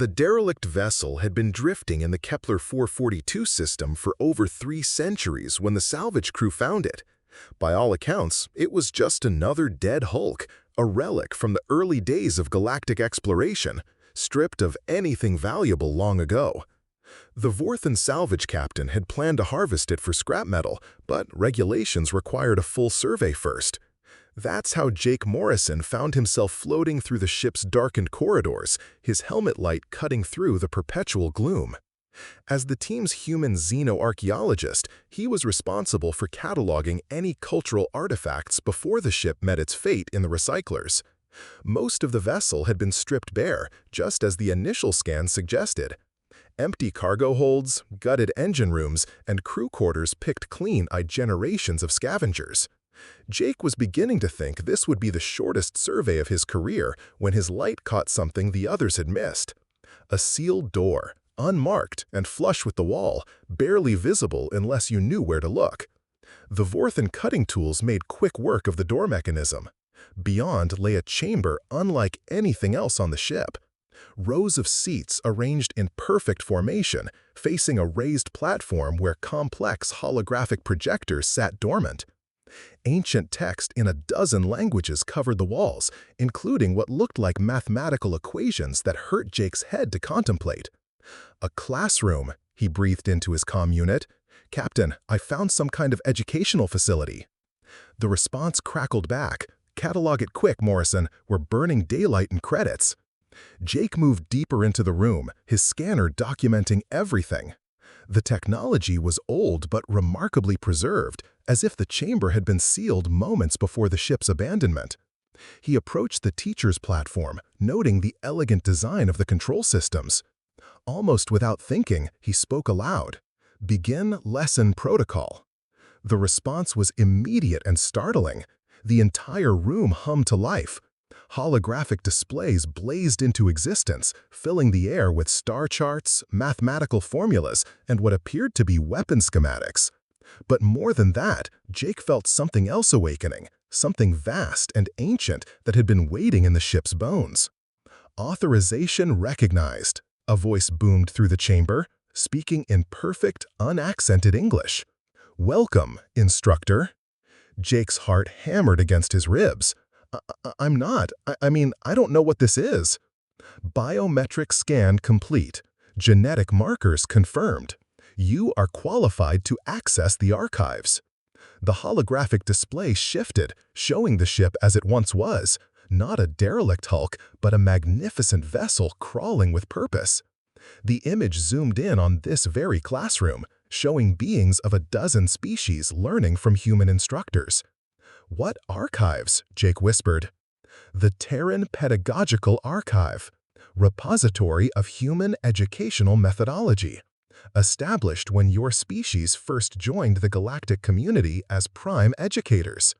The derelict vessel had been drifting in the Kepler 442 system for over 3 centuries when the salvage crew found it. By all accounts, it was just another dead hulk, a relic from the early days of galactic exploration, stripped of anything valuable long ago. The Vorthen salvage captain had planned to harvest it for scrap metal, but regulations required a full survey first. That's how Jake Morrison found himself floating through the ship's darkened corridors, his helmet light cutting through the perpetual gloom. As the team's human xenoarchaeologist, he was responsible for cataloging any cultural artifacts before the ship met its fate in the recyclers. Most of the vessel had been stripped bare, just as the initial scan suggested. Empty cargo holds, gutted engine rooms, and crew quarters picked clean by generations of scavengers. Jake was beginning to think this would be the shortest survey of his career when his light caught something the others had missed. A sealed door, unmarked and flush with the wall, barely visible unless you knew where to look. The Vorthen cutting tools made quick work of the door mechanism. Beyond lay a chamber unlike anything else on the ship. Rows of seats arranged in perfect formation, facing a raised platform where complex holographic projectors sat dormant. Ancient text in a dozen languages covered the walls, including what looked like mathematical equations that hurt Jake's head to contemplate. "A classroom," he breathed into his comm unit. "Captain, I found some kind of educational facility." The response crackled back. "Catalog it quick, Morrison. We're burning daylight in credits." Jake moved deeper into the room, his scanner documenting everything. The technology was old but remarkably preserved, as if the chamber had been sealed moments before the ship's abandonment. He approached the teacher's platform, noting the elegant design of the control systems. Almost without thinking, he spoke aloud. "Begin lesson protocol." The response was immediate and startling. The entire room hummed to life. Holographic displays blazed into existence, filling the air with star charts, mathematical formulas, and what appeared to be weapon schematics. But more than that, Jake felt something else awakening, something vast and ancient that had been waiting in the ship's bones. "Authorization recognized," a voice boomed through the chamber, speaking in perfect, unaccented English. "Welcome, instructor." Jake's heart hammered against his ribs. I'm not. I don't know what this is." "Biometric scan complete. Genetic markers confirmed. You are qualified to access the archives." The holographic display shifted, showing the ship as it once was, not a derelict hulk, but a magnificent vessel crawling with purpose. The image zoomed in on this very classroom, showing beings of a dozen species learning from human instructors. "What archives?" Jake whispered. "The Terran Pedagogical Archive, repository of human educational methodology, established when your species first joined the galactic community as prime educators."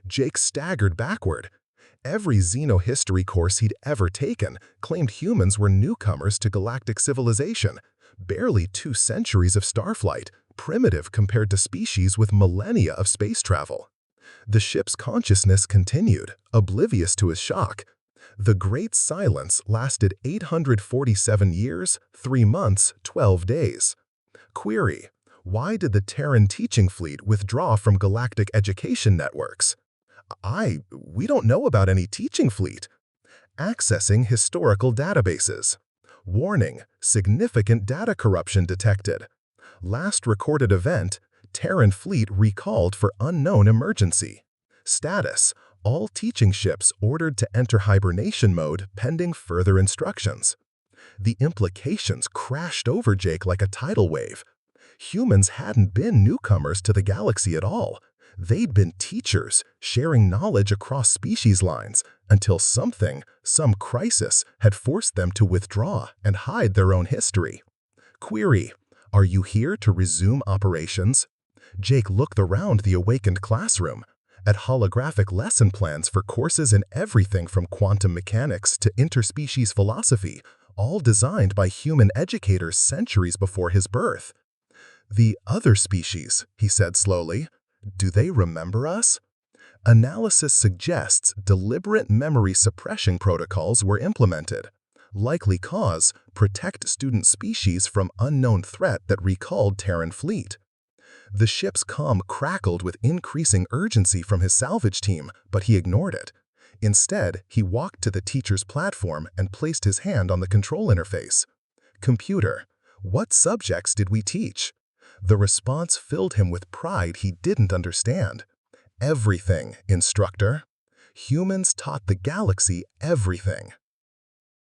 Jake staggered backward. Every xenohistory course he'd ever taken claimed humans were newcomers to galactic civilization, barely 2 centuries of starflight, primitive compared to species with millennia of space travel. The ship's consciousness continued, oblivious to his shock. The Great Silence lasted 847 years, 3 months, 12 days. Query: why did the Terran teaching fleet withdraw from galactic education networks? We don't know about any teaching fleet. Accessing historical databases. Warning: significant data corruption detected. Last recorded event: Terran fleet recalled for unknown emergency. Status: all teaching ships ordered to enter hibernation mode pending further instructions. The implications crashed over Jake like a tidal wave. Humans hadn't been newcomers to the galaxy at all. They'd been teachers, sharing knowledge across species lines, until some crisis, had forced them to withdraw and hide their own history. Query: are you here to resume operations? Jake looked around the awakened classroom, at holographic lesson plans for courses in everything from quantum mechanics to interspecies philosophy, all designed by human educators centuries before his birth. "The other species," he said slowly, "do they remember us?" Analysis suggests deliberate memory suppression protocols were implemented. Likely cause, protect student species from unknown threat that recalled Terran fleet. The ship's comm crackled with increasing urgency from his salvage team, but he ignored it. Instead, he walked to the teacher's platform and placed his hand on the control interface. Computer, what subjects did we teach? The response filled him with pride he didn't understand. Everything, instructor. Humans taught the galaxy everything.